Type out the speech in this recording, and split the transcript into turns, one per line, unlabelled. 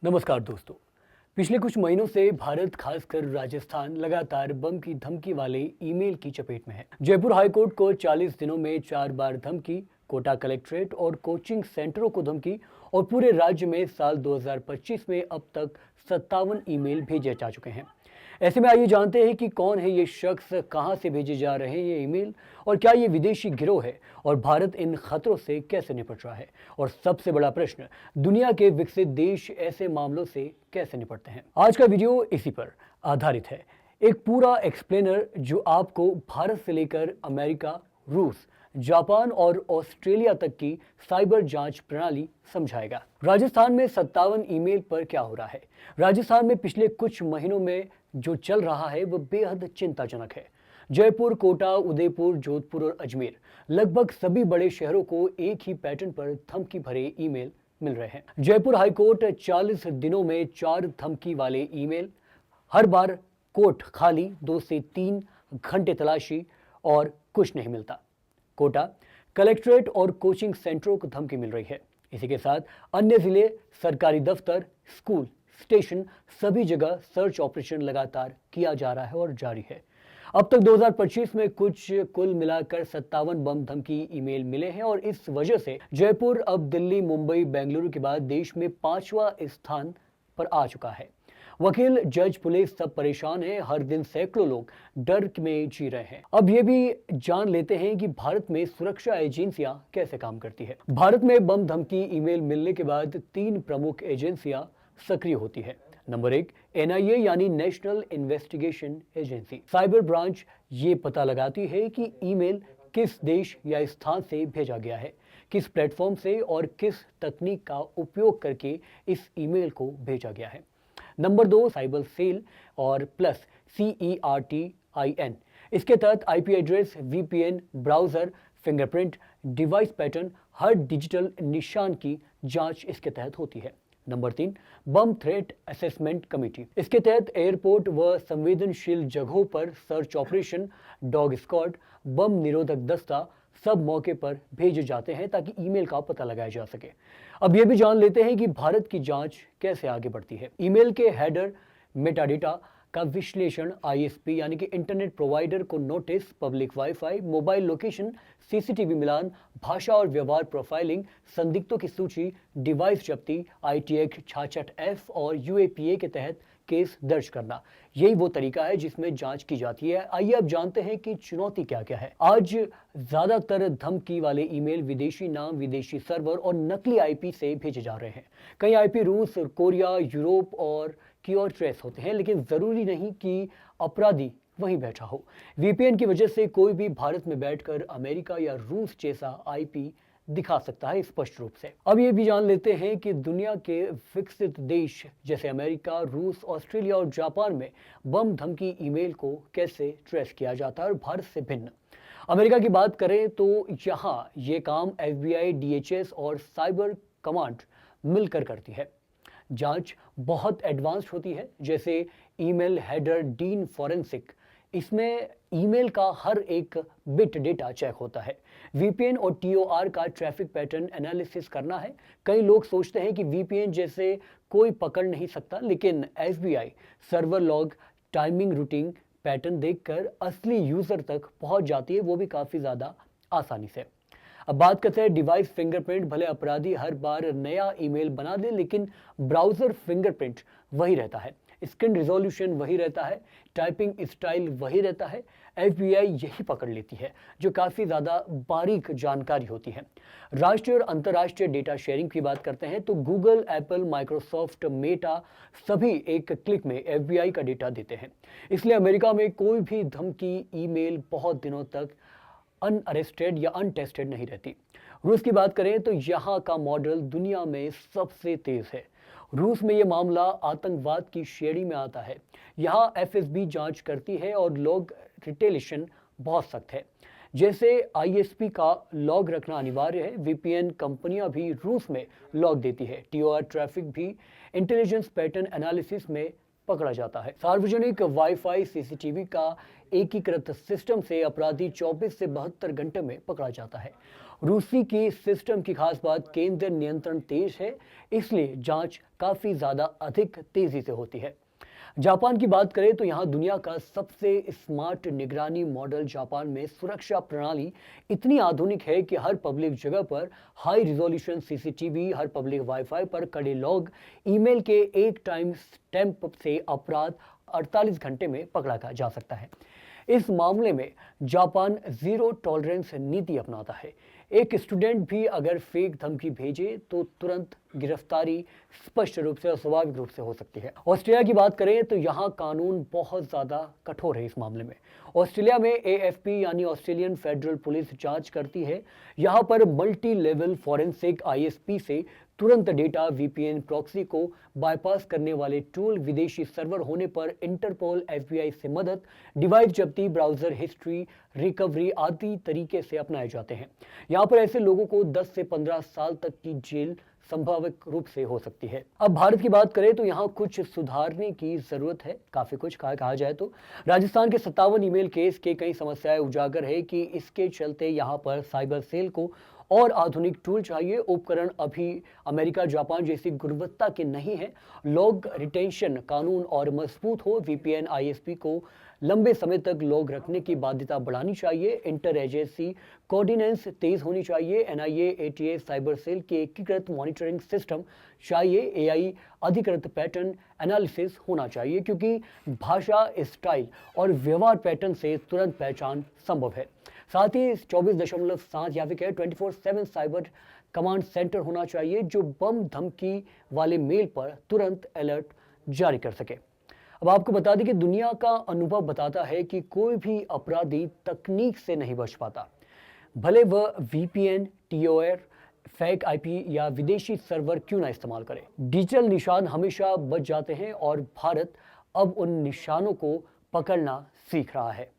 नमस्कार दोस्तों। पिछले कुछ महीनों से भारत खासकर राजस्थान लगातार बम की धमकी वाले ईमेल की चपेट में है। जयपुर हाईकोर्ट को 40 दिनों में 4 बार धमकी, कोटा कलेक्ट्रेट और कोचिंग सेंटरों को धमकी और पूरे राज्य में साल 2025 में अब तक 57 ईमेल भेजे जा चुके हैं। ऐसे में आइए जानते हैं कि कौन है ये शख्स, कहां से भेजे जा रहे हैं ये ईमेल और क्या ये विदेशी गिरोह है और भारत इन खतरों से कैसे निपट रहा है। और सबसे बड़ा प्रश्न, दुनिया के विकसित देश ऐसे मामलों से कैसे निपटते हैं। आज का वीडियो इसी पर आधारित है, एक पूरा एक्सप्लेनर जो आपको भारत से लेकर अमेरिका, रूस, जापान और ऑस्ट्रेलिया तक की साइबर जांच प्रणाली समझाएगा। राजस्थान में 57 ईमेल पर क्या हो रहा है। राजस्थान में पिछले कुछ महीनों में जो चल रहा है वह बेहद चिंताजनक है। जयपुर, कोटा, उदयपुर, जोधपुर और अजमेर, लगभग सभी बड़े शहरों को एक ही पैटर्न पर धमकी भरे ईमेल मिल रहे हैं। जयपुर हाईकोर्ट 40 दिनों में 4 धमकी वाले ईमेल, हर बार कोर्ट खाली, 2 से 3 घंटे तलाशी और कुछ नहीं मिलता। कोटा कलेक्ट्रेट और कोचिंग सेंटरों को धमकी मिल रही है। इसी के साथ अन्य जिले, सरकारी दफ्तर, स्कूल, स्टेशन, सभी जगह सर्च ऑपरेशन लगातार किया जा रहा है और जारी है। अब तक 2025 में कुल मिलाकर 57 बम धमकी ईमेल मिले हैं और इस वजह से जयपुर अब दिल्ली, मुंबई, बेंगलुरु के बाद देश में 5वां स्थान पर आ चुका है। वकील, जज, पुलिस सब परेशान हैं। हर दिन सैकड़ों लोग डर में जी रहे हैं। अब ये भी जान लेते हैं कि भारत में सुरक्षा एजेंसियां कैसे काम करती है। भारत में बम धमकी ईमेल मिलने के बाद 3 प्रमुख एजेंसियां सक्रिय होती है। नंबर 1, NIA यानी national investigation agency. Cyber branch ये पता लगाती है कि ईमेल किस देश या स्थान से भेजा गया है, किस प्लेटफॉर्म से और किस तकनीक का उपयोग करके इस ईमेल को भेजा गया है। नंबर 2, साइबर सेल और प्लस CERTIN। इसके तहत IP address, VPN, browser, fingerprint, device pattern, हर डिजिटल निशान की जांच इसके तहत होती है। Number 3, bomb threat assessment committee. इसके तहत एयरपोर्ट व संवेदनशील जगहों पर search operation, dog squad, bomb निरोधक दस्ता सब मौके पर भेजे जाते हैं ताकि ईमेल का पता लगाया जा सके। अब यह भी जान लेते हैं कि भारत की जांच कैसे आगे बढ़ती है। ईमेल के हेडर, मेटाडेटा का विश्लेषण, ISP यानी कि इंटरनेट प्रोवाइडर को notice, public wifi, mobile location, CCTV मिलान, भाषा और व्यवहार प्रोफाइलिंग, संदिग्धों की सूची, डिवाइस जब्ती, IT एक्ट 66F और UAPA के तहत केस दर्ज करना, यही वो तरीका है जिसमें जांच की जाती है। आइए अब जानते हैं कि चुनौती क्या क्या है। आज ज्यादातर धमकी वाले ईमेल विदेशी नाम, विदेशी सर्वर और नकली IP से भेजे जा रहे हैं। कई IP रूस, कोरिया, यूरोप और की ओर ट्रेस होते हैं, लेकिन जरूरी नहीं कि अपराधी वहीं बैठा हो। VPN की वजह से कोई भी भारत में बैठकर अमेरिका या रूस जैसा IP दिखा सकता है स्पष्ट रूप से। अब ये भी जान लेते हैं कि दुनिया के विकसित देश जैसे अमेरिका, रूस, ऑस्ट्रेलिया और जापान में बम धमकी ईमेल को कैसे ट्रेस किया जाता है और भारत से भिन्न। अमेरिका की बात करें तो यहाँ ये काम FBI, DHS और साइबर कमांड मिलकर करती है। जांच बहुत एडवांस्ड होती है, जैसे ईमेल हेडर डीन फॉरेंसिक। इसमें ईमेल का हर एक बिट डेटा चेक होता है। VPN और TOR का ट्रैफिक पैटर्न एनालिसिस करना है। कई लोग सोचते हैं कि VPN जैसे कोई पकड़ नहीं सकता, लेकिन FBI server log, timing, routing pattern देखकर असली यूजर तक पहुंच जाती है, वो भी काफी ज्यादा आसानी से। अब बात करते हैं डिवाइस फिंगरप्रिंट। भले अपराधी हर बार नया ईमेल बना दे, लेकिन ब्राउजर फिंगरप्रिंट वही रहता है, स्क्रीन रिजोल्यूशन वही रहता है, टाइपिंग स्टाइल वही रहता है। FBI यही पकड़ लेती है, जो काफ़ी ज़्यादा बारीक जानकारी होती है। राष्ट्रीय और अंतर्राष्ट्रीय डेटा शेयरिंग की बात करते हैं तो गूगल, एप्पल, माइक्रोसॉफ्ट, मेटा सभी एक क्लिक में FBI का डेटा देते हैं। इसलिए अमेरिका में कोई भी धमकी ईमेल बहुत दिनों तक अनअरेस्टेड या अनटेस्टेड नहीं रहती। रूस की बात करें तो यहाँ का मॉडल दुनिया में सबसे तेज है। रूस में ये मामला आतंकवाद की श्रेणी में आता है। यहाँ FSB जांच करती है और लॉग रिटेलिशन बहुत सख्त है। जैसे ISP का लॉग रखना अनिवार्य है। VPN कंपनियां भी रूस में लॉग देती है। TOR ट्रैफिक भी इंटेलिजेंस पैटर्न एनालिसिस में पकड़ा जाता है। सार्वजनिक वाईफाई, CCTV का एकीकृत सिस्टम से अपराधी 24 से 72 घंटे में पकड़ा जाता है। रूसी की सिस्टम की खास बात केंद्र नियंत्रण तेज है, इसलिए जांच काफी ज्यादा अधिक तेजी से होती है। जापान की बात करें तो यहाँ दुनिया का सबसे स्मार्ट निगरानी मॉडल। जापान में सुरक्षा प्रणाली इतनी आधुनिक है कि हर पब्लिक जगह पर हाई रिजोल्यूशन सीसीटीवी, हर पब्लिक वाईफाई पर कड़े लॉग, ईमेल के एक टाइम स्टैंप से अपराध 48 घंटे में पकड़ा जा सकता है। इस मामले में जापान जीरो टॉलरेंस नीति अपनाता है। एक स्टूडेंट भी अगर फेक धमकी भेजे तो तुरंत गिरफ्तारी स्पष्ट रूप से और स्वाभाविक रूप से हो सकती है। ऑस्ट्रेलिया की बात करें तो यहाँ कानून बहुत ज़्यादा कठोर है इस मामले में। ऑस्ट्रेलिया में एएफपी यानी ऑस्ट्रेलियन फेडरल पुलिस जांच करती है। यहाँ पर मल्टी लेवल फॉरेंसिक आईएसपी से तुरंत डेटा, वीपीएन प्रॉक्सी को बाईपास करने वाले टूल, विदेशी सर्वर होने पर इंटरपोल, एफबीआई से मदद, डिवाइस जब्ती, ब्राउजर हिस्ट्री रिकवरी आदि तरीके से अपनाए जाते हैं। यहाँ पर ऐसे लोगों को 10 से 15 साल तक की जेल संभावित रूप से हो सकती है। अब भारत की बात करें तो यहाँ कुछ सुधारने की जरूरत है, काफी कुछ कहा जाए तो। राजस्थान के 57 ईमेल केस के कई समस्याएं उजागर है कि इसके चलते यहाँ पर साइबर सेल को और आधुनिक टूल चाहिए। उपकरण अभी अमेरिका, जापान जैसी गुणवत्ता के नहीं है। लॉग रिटेंशन कानून और मजबूत हो। वीपीएन आईएसपी को लंबे समय तक लॉग रखने की बाध्यता बढ़ानी चाहिए। इंटर एजेंसी कोऑर्डिनेंस तेज होनी चाहिए। एनआईए, एटीए, साइबर सेल की एकीकृत मॉनिटरिंग सिस्टम चाहिए। एआई अधिकृत पैटर्न एनालिसिस होना चाहिए, क्योंकि भाषा, स्टाइल और व्यवहार पैटर्न से तुरंत पहचान संभव है। साथ ही 24.7 या फिर 24/7 साइबर कमांड सेंटर होना चाहिए, जो बम धमकी वाले मेल पर तुरंत अलर्ट जारी कर सके। अब आपको बता दें कि दुनिया का अनुभव बताता है कि कोई भी अपराधी तकनीक से नहीं बच पाता, भले वह वीपीएन, टीओआर, फेक आईपी या विदेशी सर्वर क्यों ना इस्तेमाल करे। डिजिटल निशान हमेशा बच जाते हैं और भारत अब उन निशानों को पकड़ना सीख रहा है।